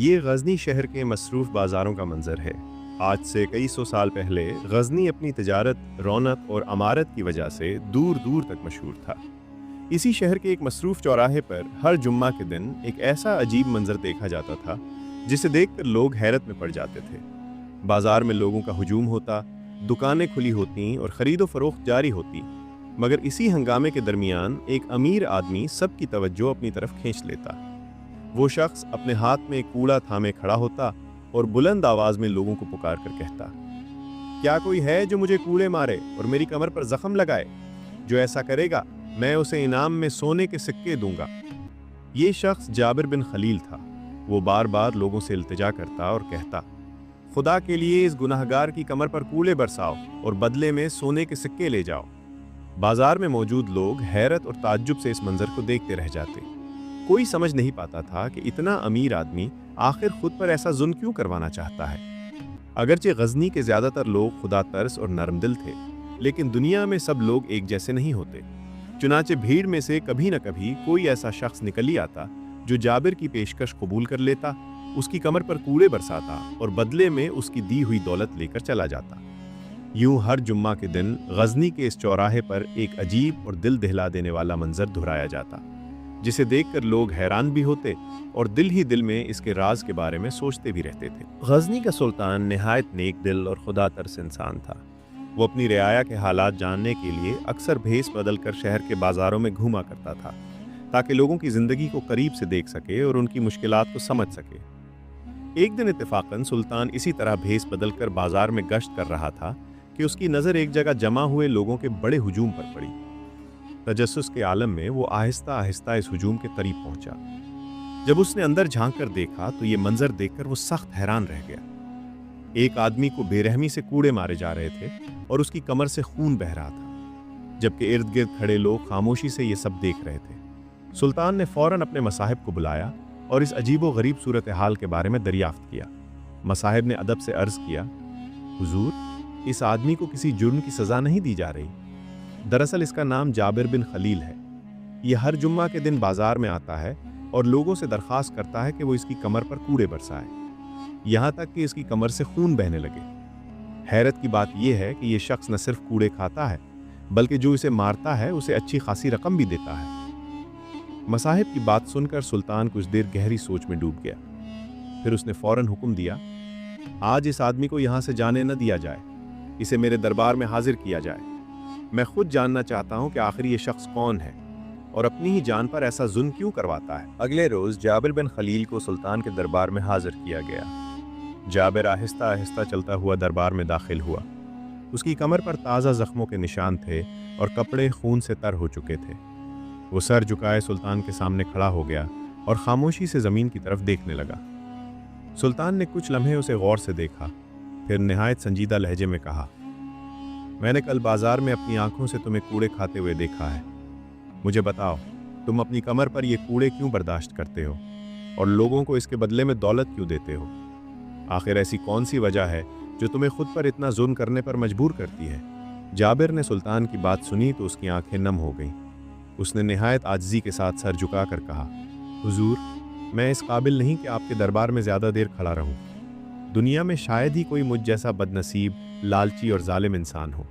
یہ غزنی شہر کے مصروف بازاروں کا منظر ہے۔ آج سے کئی سو سال پہلے غزنی اپنی تجارت، رونق اور عمارت کی وجہ سے دور دور تک مشہور تھا۔ اسی شہر کے ایک مصروف چوراہے پر ہر جمعہ کے دن ایک ایسا عجیب منظر دیکھا جاتا تھا جسے دیکھ کر لوگ حیرت میں پڑ جاتے تھے۔ بازار میں لوگوں کا ہجوم ہوتا، دکانیں کھلی ہوتیں اور خرید و فروخت جاری ہوتی، مگر اسی ہنگامے کے درمیان ایک امیر آدمی سب کی توجہ اپنی طرف کھینچ لیتا۔ وہ شخص اپنے ہاتھ میں ایک کوڑا تھامے کھڑا ہوتا اور بلند آواز میں لوگوں کو پکار کر کہتا، کیا کوئی ہے جو مجھے کوڑے مارے اور میری کمر پر زخم لگائے؟ جو ایسا کرے گا میں اسے انعام میں سونے کے سکے دوں گا۔ یہ شخص جابر بن خلیل تھا۔ وہ بار بار لوگوں سے التجا کرتا اور کہتا، خدا کے لیے اس گناہگار کی کمر پر کوڑے برساؤ اور بدلے میں سونے کے سکے لے جاؤ۔ بازار میں موجود لوگ حیرت اور تعجب سے اس منظر کو دیکھتے رہ جاتے۔ کوئی سمجھ نہیں پاتا تھا کہ اتنا امیر آدمی آخر خود پر ایسا ظلم کیوں کروانا چاہتا ہے۔ اگرچہ غزنی کے زیادہ تر لوگ خدا ترس اور نرم دل تھے، لیکن دنیا میں سب لوگ ایک جیسے نہیں ہوتے۔ چنانچہ بھیڑ میں سے کبھی نہ کبھی کوئی ایسا شخص نکل ہی آتا جو جابر کی پیشکش قبول کر لیتا، اس کی کمر پر کوڑے برساتا اور بدلے میں اس کی دی ہوئی دولت لے کر چلا جاتا۔ یوں ہر جمعہ کے دن غزنی کے اس چوراہے پر ایک عجیب اور دل دہلا دینے والا منظر دہرایا جاتا، جسے دیکھ کر لوگ حیران بھی ہوتے اور دل ہی دل میں اس کے راز کے بارے میں سوچتے بھی رہتے تھے۔ غزنی کا سلطان نہایت نیک دل اور خدا ترس انسان تھا۔ وہ اپنی رعایا کے حالات جاننے کے لیے اکثر بھیس بدل کر شہر کے بازاروں میں گھوما کرتا تھا، تاکہ لوگوں کی زندگی کو قریب سے دیکھ سکے اور ان کی مشکلات کو سمجھ سکے۔ ایک دن اتفاقاً سلطان اسی طرح بھیس بدل کر بازار میں گشت کر رہا تھا کہ اس کی نظر ایک جگہ جمع ہوئے لوگوں کے بڑے ہجوم پر پڑی۔ تجسس کے عالم میں وہ آہستہ آہستہ اس ہجوم کے قریب پہنچا۔ جب اس نے اندر جھانک کر دیکھا تو یہ منظر دیکھ کر وہ سخت حیران رہ گیا۔ ایک آدمی کو بے رحمی سے کوڑے مارے جا رہے تھے اور اس کی کمر سے خون بہہ رہا تھا، جبکہ ارد گرد کھڑے لوگ خاموشی سے یہ سب دیکھ رہے تھے۔ سلطان نے فوراً اپنے مصاحب کو بلایا اور اس عجیب و غریب صورتحال کے بارے میں دریافت کیا۔ مصاحب نے ادب سے عرض کیا، حضور، اس آدمی کو کسی جرم کی سزا نہیں دی جا رہی۔ دراصل اس کا نام جابر بن خلیل ہے۔ یہ ہر جمعہ کے دن بازار میں آتا ہے اور لوگوں سے درخواست کرتا ہے کہ وہ اس کی کمر پر کوڑے برسائے، یہاں تک کہ اس کی کمر سے خون بہنے لگے۔ حیرت کی بات یہ ہے کہ یہ شخص نہ صرف کوڑے کھاتا ہے، بلکہ جو اسے مارتا ہے اسے اچھی خاصی رقم بھی دیتا ہے۔ مصاحب کی بات سن کر سلطان کچھ دیر گہری سوچ میں ڈوب گیا۔ پھر اس نے فوراً حکم دیا، آج اس آدمی کو یہاں سے جانے نہ دیا جائے، اسے میرے دربار میں حاضر کیا جائے۔ میں خود جاننا چاہتا ہوں کہ آخر یہ شخص کون ہے اور اپنی ہی جان پر ایسا ظلم کیوں کرواتا ہے۔ اگلے روز جابر بن خلیل کو سلطان کے دربار میں حاضر کیا گیا۔ جابر آہستہ آہستہ چلتا ہوا دربار میں داخل ہوا۔ اس کی کمر پر تازہ زخموں کے نشان تھے اور کپڑے خون سے تر ہو چکے تھے۔ وہ سر جھکائے سلطان کے سامنے کھڑا ہو گیا اور خاموشی سے زمین کی طرف دیکھنے لگا۔ سلطان نے کچھ لمحے اسے غور سے دیکھا، پھر نہایت سنجیدہ لہجے میں کہا، میں نے کل بازار میں اپنی آنکھوں سے تمہیں کوڑے کھاتے ہوئے دیکھا ہے۔ مجھے بتاؤ، تم اپنی کمر پر یہ کوڑے کیوں برداشت کرتے ہو اور لوگوں کو اس کے بدلے میں دولت کیوں دیتے ہو؟ آخر ایسی کون سی وجہ ہے جو تمہیں خود پر اتنا ظلم کرنے پر مجبور کرتی ہے؟ جابر نے سلطان کی بات سنی تو اس کی آنکھیں نم ہو گئیں۔ اس نے نہایت عاجزی کے ساتھ سر جھکا کر کہا، حضور، میں اس قابل نہیں کہ آپ کے دربار میں زیادہ دیر کھڑا رہوں۔ دنیا میں شاید ہی کوئی مجھ جیسا بدنصیب، لالچی اور ظالم انسان ہو۔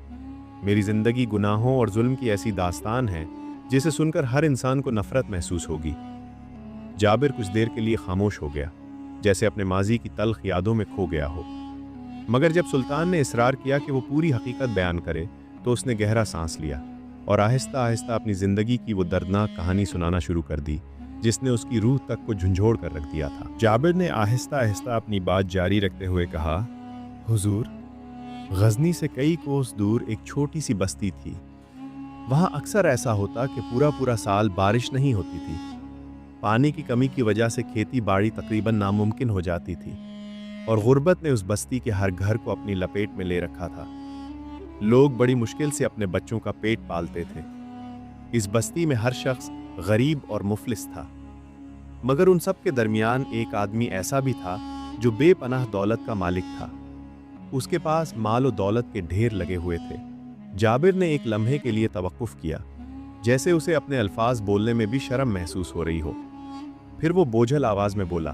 میری زندگی گناہوں اور ظلم کی ایسی داستان ہے جسے سن کر ہر انسان کو نفرت محسوس ہوگی۔ جابر کچھ دیر کے لیے خاموش ہو گیا، جیسے اپنے ماضی کی تلخ یادوں میں کھو گیا ہو۔ مگر جب سلطان نے اصرار کیا کہ وہ پوری حقیقت بیان کرے تو اس نے گہرا سانس لیا اور آہستہ آہستہ اپنی زندگی کی وہ دردناک کہانی سنانا شروع کر دی جس نے اس کی روح تک کو جھنجھوڑ کر رکھ دیا تھا۔ جابر نے آہستہ آہستہ اپنی بات جاری رکھتے ہوئے کہا، حضور، غزنی سے کئی کوس دور ایک چھوٹی سی بستی تھی۔ وہاں اکثر ایسا ہوتا کہ پورا سال بارش نہیں ہوتی تھی۔ پانی کی کمی کی وجہ سے کھیتی باڑی تقریباً ناممکن ہو جاتی تھی اور غربت نے اس بستی کے ہر گھر کو اپنی لپیٹ میں لے رکھا تھا۔ لوگ بڑی مشکل سے اپنے بچوں کا پیٹ پالتے تھے۔ اس بستی میں ہر شخص غریب اور مفلس تھا، مگر ان سب کے درمیان ایک آدمی ایسا بھی تھا جو بے پناہ دولت کا مالک تھا۔ اس کے پاس مال و دولت کے ڈھیر لگے ہوئے تھے۔ جابر نے ایک لمحے کے لیے توقف کیا، جیسے اسے اپنے الفاظ بولنے میں بھی شرم محسوس ہو رہی ہو۔ پھر وہ بوجھل آواز میں بولا،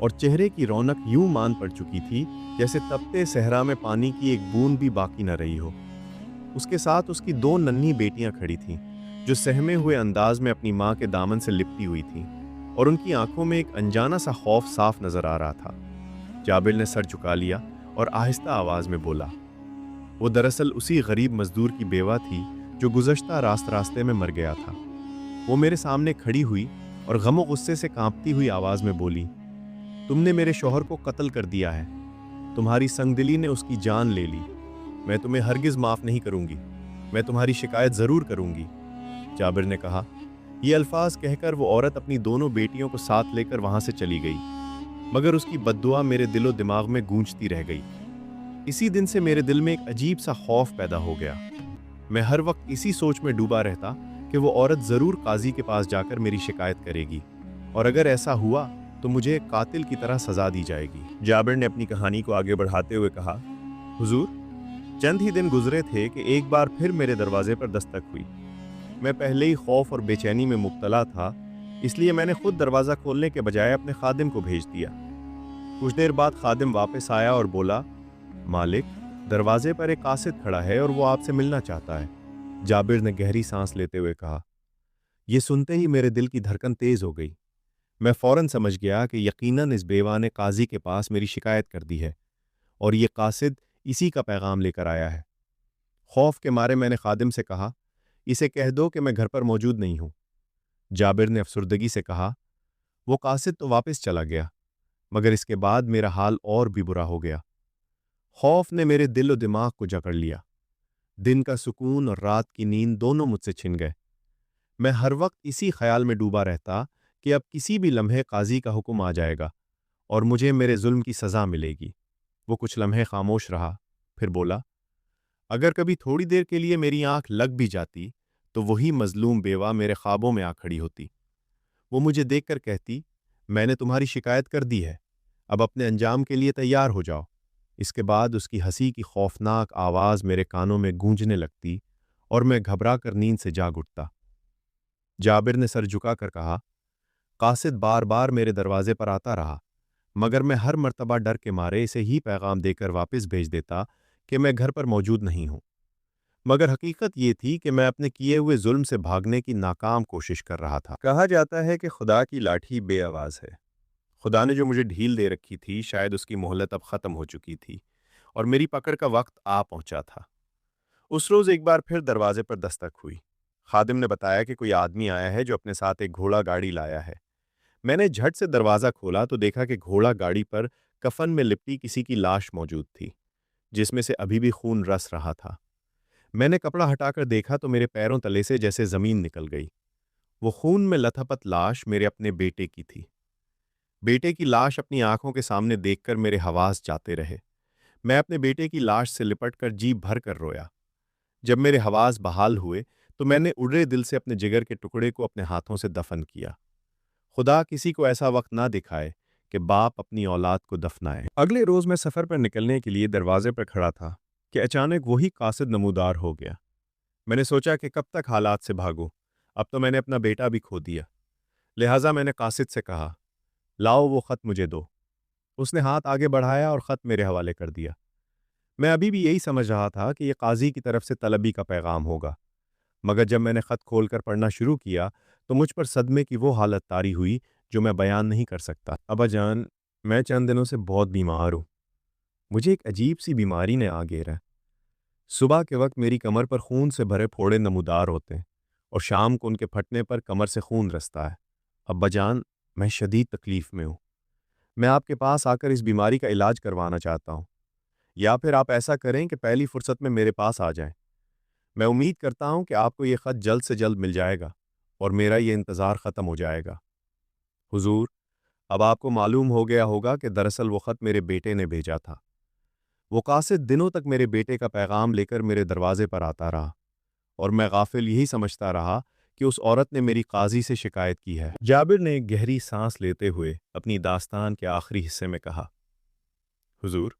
اور چہرے کی رونق یوں مان پڑ چکی تھی جیسے تپتے صحرا میں پانی کی ایک بوند بھی باقی نہ رہی ہو۔ اس کے ساتھ اس کی دو ننھی بیٹیاں کھڑی تھیں جو سہمے ہوئے انداز میں اپنی ماں کے دامن سے لپٹی ہوئی تھیں، اور ان کی آنکھوں میں ایک انجانا سا خوف صاف نظر آ رہا تھا۔ جابر نے سر جھکا لیا اور آہستہ آواز میں بولا، وہ دراصل اسی غریب مزدور کی بیوہ تھی جو گزشتہ راستے میں مر گیا تھا۔ وہ میرے سامنے کھڑی ہوئی اور غم و غصے سے کانپتی ہوئی آواز میں بولی، تم نے میرے شوہر کو قتل کر دیا ہے، تمہاری سنگ دلی نے اس کی جان لے لی، میں تمہیں ہرگز معاف نہیں کروں گی، میں تمہاری شکایت ضرور کروں گی۔ جابر نے کہا۔ یہ الفاظ کہہ کر وہ عورت اپنی دونوں بیٹیوں کو ساتھ لے کر وہاں سے چلی گئی، مگر اس کی بد دعا میرے دل و دماغ میں گونجتی رہ گئی۔ اسی دن سے میرے دل میں ایک عجیب سا خوف پیدا ہو گیا۔ میں ہر وقت اسی سوچ میں ڈوبا رہتا کہ وہ عورت ضرور قاضی کے پاس جا کر میری شکایت کرے گی، اور اگر ایسا ہوا تو مجھے ایک قاتل کی طرح سزا دی جائے گی۔ جابر نے اپنی کہانی کو آگے بڑھاتے ہوئے کہا، حضور، چند ہی دن گزرے تھے کہ ایک بار پھر میرے دروازے پر دستک ہوئی۔ میں پہلے ہی خوف اور بے چینی میں مبتلا تھا، اس لیے میں نے خود دروازہ کھولنے کے بجائے اپنے خادم کو بھیج دیا۔ کچھ دیر بعد خادم واپس آیا اور بولا، مالک، دروازے پر ایک قاصد کھڑا ہے اور وہ آپ سے ملنا چاہتا ہے۔ جابر نے گہری سانس لیتے ہوئے کہا، یہ سنتے ہی میرے دل کی دھڑکن تیز ہو گئی۔ میں فوراً سمجھ گیا کہ یقیناً اس بیوہ نے قاضی کے پاس میری شکایت کر دی ہے، اور یہ قاصد اسی کا پیغام لے کر آیا ہے۔ خوف کے مارے میں نے خادم سے کہا، اسے کہہ دو کہ میں گھر پر موجود نہیں ہوں۔ جابر نے افسردگی سے کہا، وہ قاصد تو واپس چلا گیا، مگر اس کے بعد میرا حال اور بھی برا ہو گیا۔ خوف نے میرے دل و دماغ کو جکڑ لیا۔ دن کا سکون اور رات کی نیند دونوں مجھ سے چھن گئے۔ میں ہر وقت اسی خیال میں ڈوبا رہتا کہ اب کسی بھی لمحے قاضی کا حکم آ جائے گا اور مجھے میرے ظلم کی سزا ملے گی۔ وہ کچھ لمحے خاموش رہا، پھر بولا، اگر کبھی تھوڑی دیر کے لیے میری آنکھ لگ بھی جاتی تو وہی مظلوم بیوہ میرے خوابوں میں آ کھڑی ہوتی۔ وہ مجھے دیکھ کر کہتی، میں نے تمہاری شکایت کر دی ہے، اب اپنے انجام کے لیے تیار ہو جاؤ۔ اس کے بعد اس کی ہنسی کی خوفناک آواز میرے کانوں میں گونجنے لگتی اور میں گھبرا کر نیند سے جاگ اٹھتا۔ جابر نے سر جھکا کر کہا، قاصد بار بار میرے دروازے پر آتا رہا، مگر میں ہر مرتبہ ڈر کے مارے اسے ہی پیغام دے کر واپس بھیج دیتا کہ میں گھر پر موجود نہیں ہوں۔ مگر حقیقت یہ تھی کہ میں اپنے کیے ہوئے ظلم سے بھاگنے کی ناکام کوشش کر رہا تھا۔ کہا جاتا ہے کہ خدا کی لاٹھی بے آواز ہے۔ خدا نے جو مجھے ڈھیل دے رکھی تھی، شاید اس کی مہلت اب ختم ہو چکی تھی اور میری پکڑ کا وقت آ پہنچا تھا۔ اس روز ایک بار پھر دروازے پر دستک ہوئی۔ خادم نے بتایا کہ کوئی آدمی آیا ہے جو اپنے ساتھ ایک گھوڑا گاڑی لایا ہے۔ میں نے جھٹ سے دروازہ کھولا تو دیکھا کہ گھوڑا گاڑی پر کفن میں لپٹی کسی کی لاش موجود تھی، جس میں سے ابھی بھی خون رس رہا تھا۔ میں نے کپڑا ہٹا کر دیکھا تو میرے پیروں تلے سے جیسے زمین نکل گئی۔ وہ خون میں لتھپت لاش میرے اپنے بیٹے کی تھی۔ بیٹے کی لاش اپنی آنکھوں کے سامنے دیکھ کر میرے حواس جاتے رہے۔ میں اپنے بیٹے کی لاش سے لپٹ کر جی بھر کر رویا۔ جب میرے حواس بحال ہوئے تو میں نے اڑے دل سے اپنے جگر کے ٹکڑے کو اپنے ہاتھوں سے دفن کیا۔ خدا کسی کو ایسا وقت نہ دکھائے کہ باپ اپنی اولاد کو دفنائے۔ اگلے روز میں سفر پر نکلنے کے لیے دروازے پر کھڑا تھا کہ اچانک وہی قاصد نمودار ہو گیا۔ میں نے سوچا کہ کب تک حالات سے بھاگوں، اب تو میں نے اپنا بیٹا بھی کھو دیا۔ لہٰذا میں نے قاصد سے کہا، لاؤ وہ خط مجھے دو۔ اس نے ہاتھ آگے بڑھایا اور خط میرے حوالے کر دیا۔ میں ابھی بھی یہی سمجھ رہا تھا کہ یہ قاضی کی طرف سے طلبی کا پیغام ہوگا، مگر جب میں نے خط کھول کر پڑھنا شروع کیا تو مجھ پر صدمے کی وہ حالت طاری ہوئی جو میں بیان نہیں کر سکتا۔ ابا جان، میں چند دنوں سے بہت بیمار ہوں۔ مجھے ایک عجیب سی بیماری نے آ گھیرا ہے۔ صبح کے وقت میری کمر پر خون سے بھرے پھوڑے نمودار ہوتے ہیں اور شام کو ان کے پھٹنے پر کمر سے خون رستا ہے۔ ابا جان، میں شدید تکلیف میں ہوں۔ میں آپ کے پاس آ کر اس بیماری کا علاج کروانا چاہتا ہوں، یا پھر آپ ایسا کریں کہ پہلی فرصت میں میرے پاس آ جائیں۔ میں امید کرتا ہوں کہ آپ کو یہ خط جلد سے جلد مل جائے گا اور میرا یہ انتظار ختم ہو جائے گا۔ حضور، اب آپ کو معلوم ہو گیا ہوگا کہ دراصل وہ خط میرے بیٹے نے بھیجا تھا۔ وہ قاصد دنوں تک میرے بیٹے کا پیغام لے کر میرے دروازے پر آتا رہا اور میں غافل یہی سمجھتا رہا کہ اس عورت نے میری قاضی سے شکایت کی ہے۔ جابر نے ایک گہری سانس لیتے ہوئے اپنی داستان کے آخری حصے میں کہا، حضور،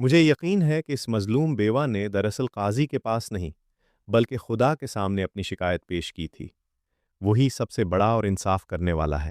مجھے یقین ہے کہ اس مظلوم بیوہ نے دراصل قاضی کے پاس نہیں بلکہ خدا کے سامنے اپنی شکایت پیش کی تھی۔ وہی سب سے بڑا اور انصاف کرنے والا ہے۔